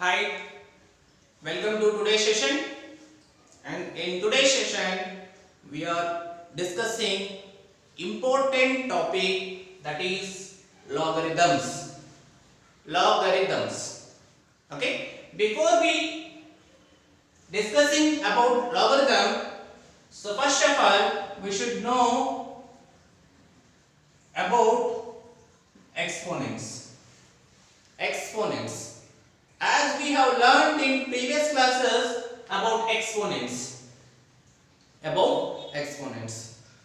Hi, welcome to today's session. And in today's session, we are discussing important topic, that is logarithms. Logarithms. Okay. Before we discussing about logarithm, so first of all, we should know about exponents. Exponents. As we have learned in previous classes about exponents.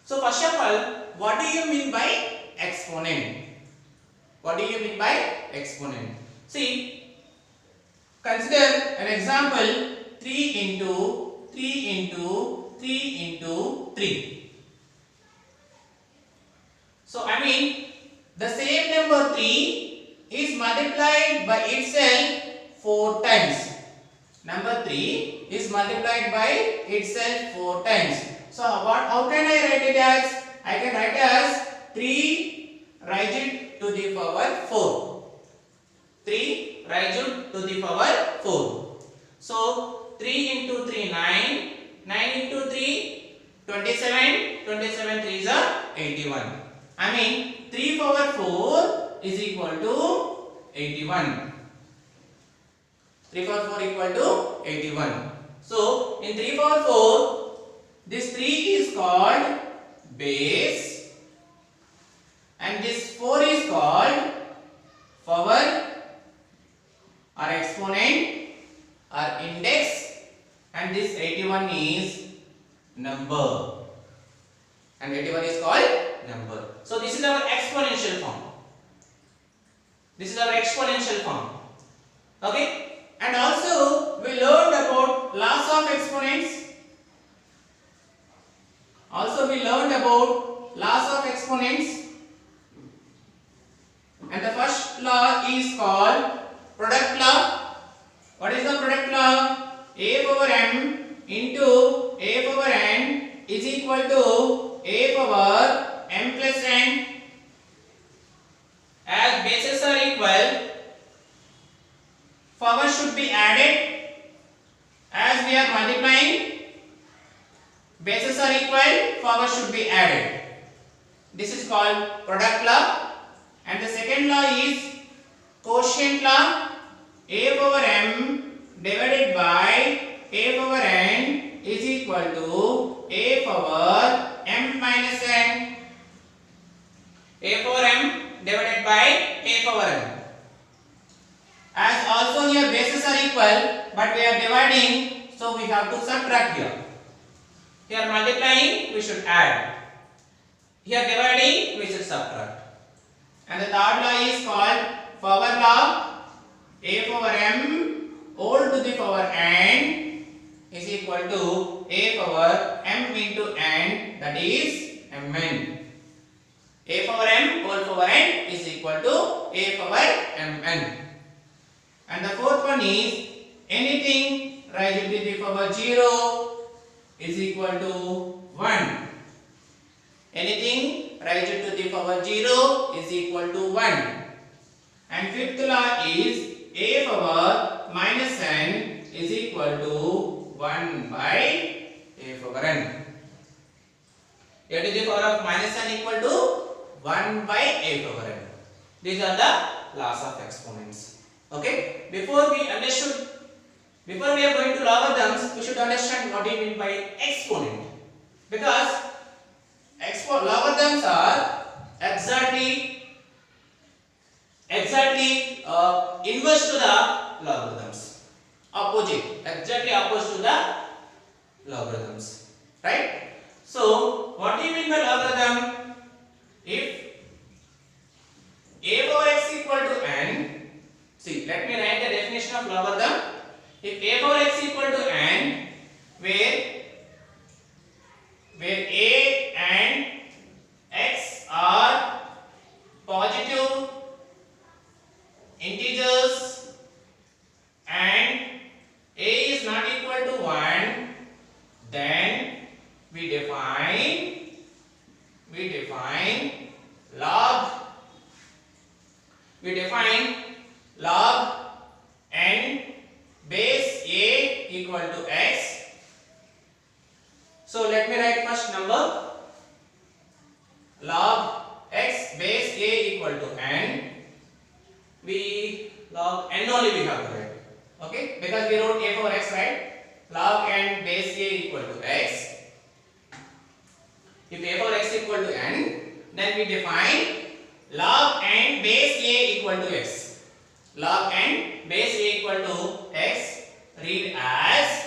So first of all, what do you mean by exponent? What do you mean by exponent? See, consider an example 3 into 3 into 3 into 3. So I mean the same number 3 is multiplied by itself 4 times. Number 3 is multiplied by itself 4 times. So how can I write it as? I can write as 3 raised to the power 4. 3 raised to the power 4. So 3 into 3 9. 9 into 3 27. 27 3 is 81. I mean 3 power 4 is equal to 81. 3 power 4 equal to 81. So in 3 power 4, this 3 is called base and this 4 is called power or exponent or index, and this 81 is number, and 81 is called number. So this is our exponential form. Okay. And also we learned about laws of exponents. And the first law is called product law. What is the product law? A power m into a power n is equal to a power m plus n. As bases are equal, power should be added. As we are multiplying, bases are equal, power should be added. This is called product law. And the second law is quotient law. A power m divided by a power n is equal to a power m minus n. A power m divided by a power n. As also here bases are equal, but we are dividing, so we have to subtract here. Here multiplying, we should add. Here dividing, we should subtract. And the third law is called power law. A power m whole to the power n is equal to a power m into n, that is mn. A power m whole power n is equal to a power mn. And the fourth one is anything raised to the power 0 is equal to 1. Anything raised to the power 0 is equal to 1. And fifth law is a power minus n is equal to 1 by a power n. A to the power of minus n equal to 1 by a power n. These are the laws of exponents. Okay, before we are going to logarithms, we should understand what do you mean by exponent, because logarithms are exactly inverse to the logarithms, exactly opposite to the logarithms, right? So what do you mean by logarithm? If a power x equal to n, see, let me write the definition of logarithm. If a power x equal to n, where a and x are positive integers and a is not equal to 1, then we define log log n we log n only we have to write. Okay, because we wrote a power x, right? Log n base a equal to x. If a power x equal to n, then we define log n base a equal to x. Log n base a equal to x read as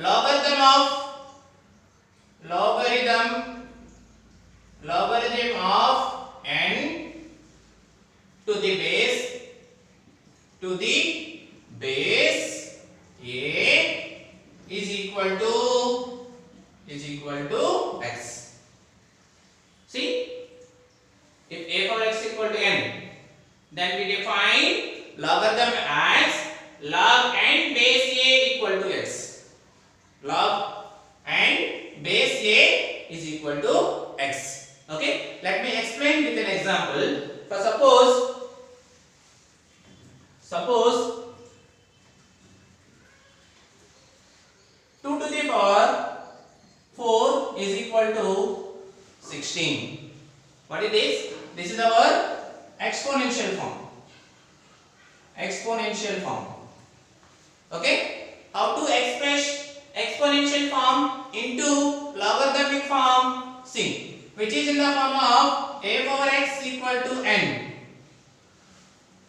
logarithm of n to the base a is equal to x. See, if a power x equal to n, then we define logarithm as log n base a equal to x. Log n base a is equal to x. Okay, let me explain with an example. For suppose 2 to the power 4 is equal to 16. What is this? This is our exponential form. Okay? How to express exponential form into logarithmic form? See, which is in the form of a power x equal to n.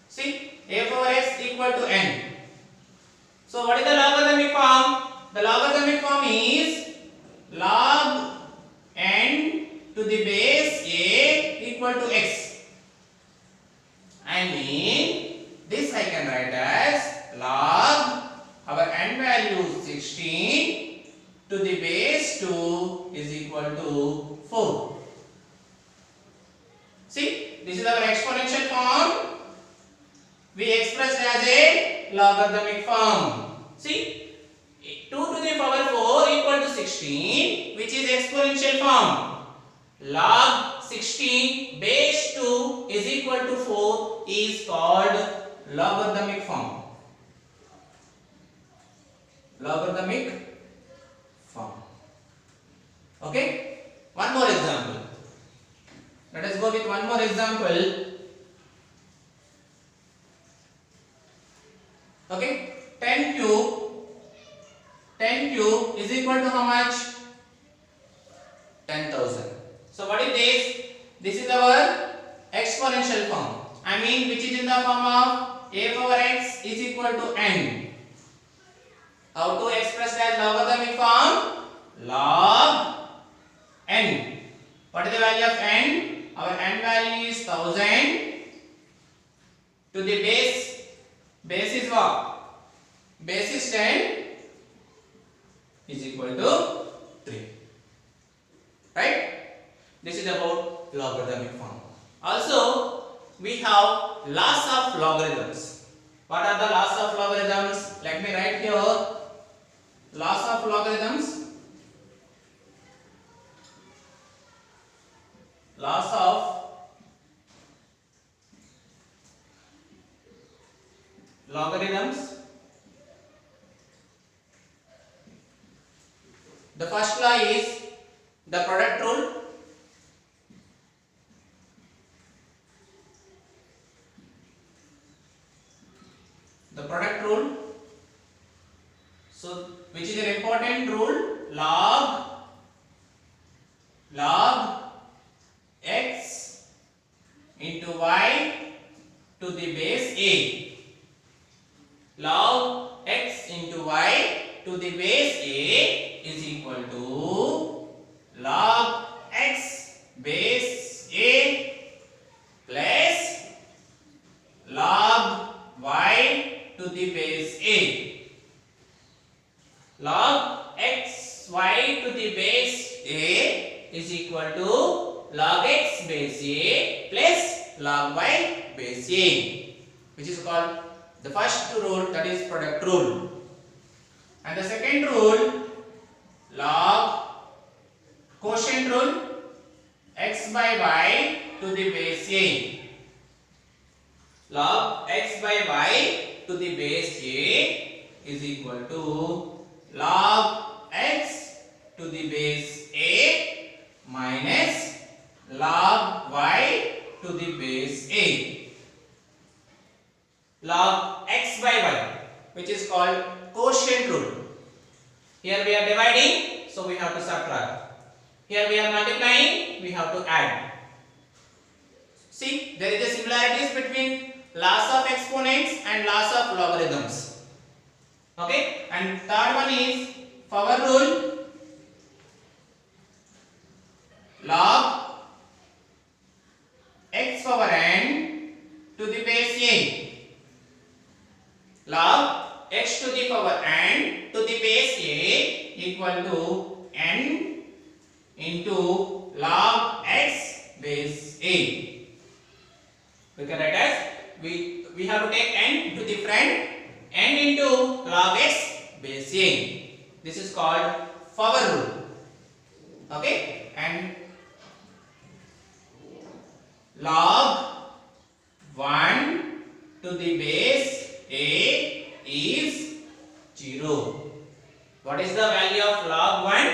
See, a power x equal to n. So what is the logarithmic form? The logarithmic form is log n to the base a equal to x. I mean, this I can write as log our n value 16 to the base 2 is equal to 4. See, this is our exponential form. We expressed as a logarithmic form. See, 2 to the power 4 equal to 16, which is exponential form. Log 16 base 2 is equal to 4 is called logarithmic form. Okay? One more example. Let us go with one more example. Okay? 10 cube is equal to how much? 10,000. So what is this? This is our exponential form. I mean, which is in the form of a power x is equal to n. How to express as logarithmic form? Log n. What is the value of n? Our n value is 1000 to the base. Base is what? Base is 10 is equal to 3. Right? This is about logarithmic form. Also, we have laws of logarithms. What are the laws of logarithms? Let me write here. Laws of logarithms. Laws of logarithms. The first law is the product rule. The product rule. So, which is an important rule? Log x into y to the base a. Log x into y to the base a is equal to log x base a plus log y to the base a. Log x y to the base a is equal to log x base a plus log y base a, which is called the first rule, that is product rule. And the second rule, log quotient rule, x by y to the base a. Log x by y to the base a is equal to log x to the base a minus log y to the base a. log x by y, which is called quotient rule. Here we are dividing, so we have to subtract. Here we are multiplying, we have to add. See, there is a similarities between laws of exponents and laws of logarithms. Okay, and third one is power rule. Log x power n to the base a. Log x to the power n to the base a equal to n into log x base a. We can write as we have to take n to the front, n into log x base a. This is called power rule. Okay, and log 1 to the base a is 0. What is the value of log 1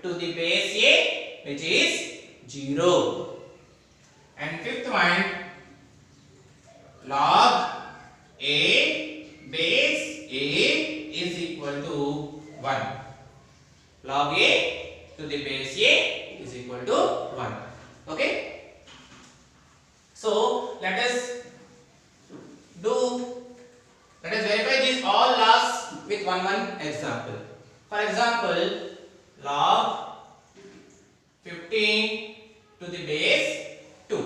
to the base a? Which is 0. And fifth one, log a base a is equal to 1. Log a to the base a is equal to 1. Okay. So let us verify these all laws with one example. For example, log 15 to the base 2.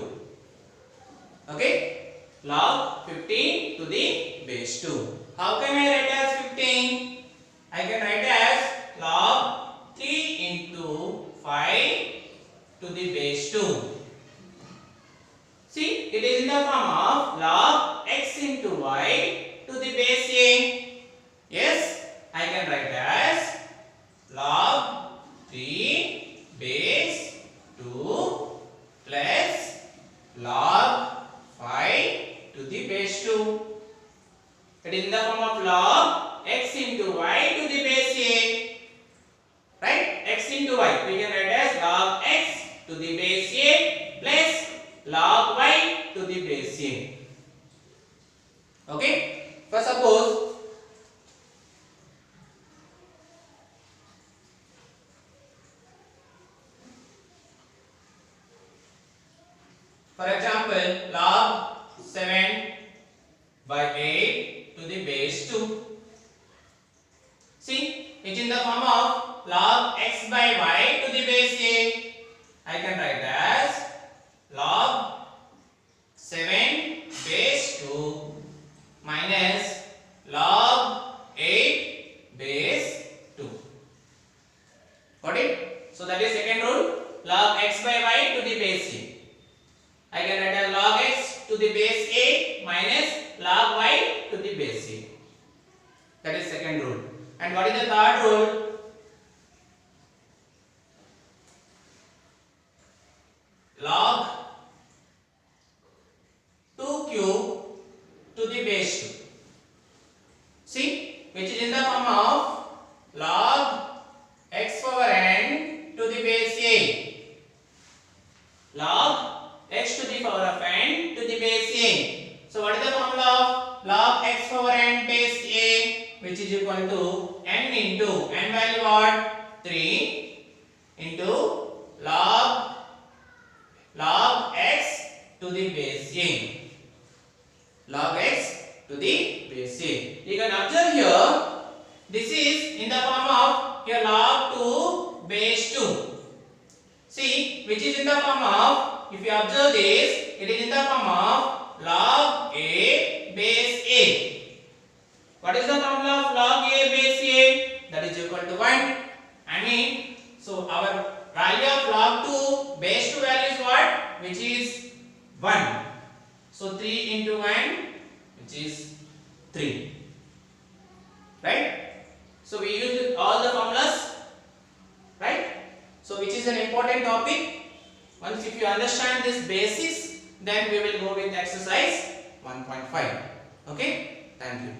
Okay, log 15 to the base 2. How can I write as 15? I can write as log 3 into 5 to the base 2. See, it is in the form of log x into y to the base a. Yes, I can write as log 3 base 2 plus log 5 to the base 2. It is in the form of log x into y to the base a. Right? X into y. We can write as log x to the base a plus log y to the base a. Okay? For suppose for example, log 7 by 8 to the base 2. See, it is in the form of log x by y to the base a. I can write as log 7 base 2 minus log 8 base 2. Got it? So that is second rule, log x by y to the base a. I can write as log x to the base a minus log y to the base a. That is second rule. And what is the third rule? Log 2 cube to the base 2. See, which is in the form of log x power n to the base a. Log x to the power of n to the base a. So what is the formula of log x power n base a, which is equal to n into n value what? 3 into log x to the base a. Log x to the base a. You can observe here, this is in the form of here log 2 base 2. See, which is in the form of, if you observe this, it is in the form of log a base a. What is the formula of log a base a? That is equal to 1. I mean, so our value of log 2 base 2 value is what? Which is 1. So 3 into 1, which is 3. Right? So we use all the formulas. Right? So which is an important topic. Once if you understand this basis, then we will go with exercise 1.5. Okay? Thank you.